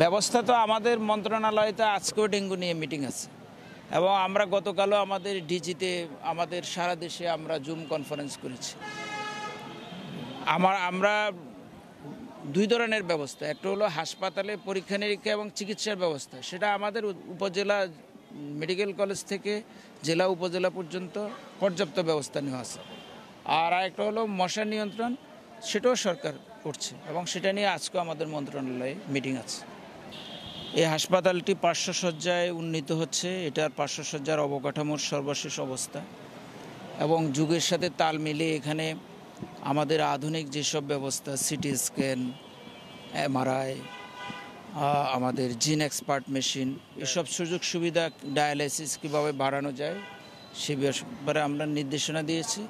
ব্যবস্থা তো আমাদের মন্ত্রণালয়তে আজকেও ডেঙ্গু নিয়ে মিটিং আছে এবং আমরা গতকালও আমাদের ডিজিতে আমাদের সারা দেশে আমরা জুম কনফারেন্স করেছি। আমরা দুই ধরনের ব্যবস্থা, একটা হলো হাসপাতালে পরীক্ষা নিরীক্ষা এবং চিকিৎসার ব্যবস্থা, সেটা আমাদের উপজেলা মেডিকেল কলেজ থেকে জেলা উপজেলা পর্যন্ত পর্যাপ্ত ব্যবস্থা নেওয়া আছে। আর আরেকটা হলো মশা নিয়ন্ত্রণ, সেটাও সরকার করছে এবং সেটা নিয়ে আজকেও আমাদের মন্ত্রণালয়ে মিটিং আছে। এই হাসপাতালটি 500 শয্যায় উন্নীত হচ্ছে, এটার 500 শয্যার অবকাঠামোর সর্বশেষ অবস্থা এবং যুগের সাথে তাল মিলিয়ে এখানে আমাদের আধুনিক যেসব ব্যবস্থা, সিটি স্ক্যান, এমআরআই, আমাদের জিন এক্সপার্ট মেশিন, এসব সুযোগ সুবিধা, ডায়ালাইসিস কীভাবে বাড়ানো যায় সে ব্যাপারে আমরা নির্দেশনা দিয়েছি।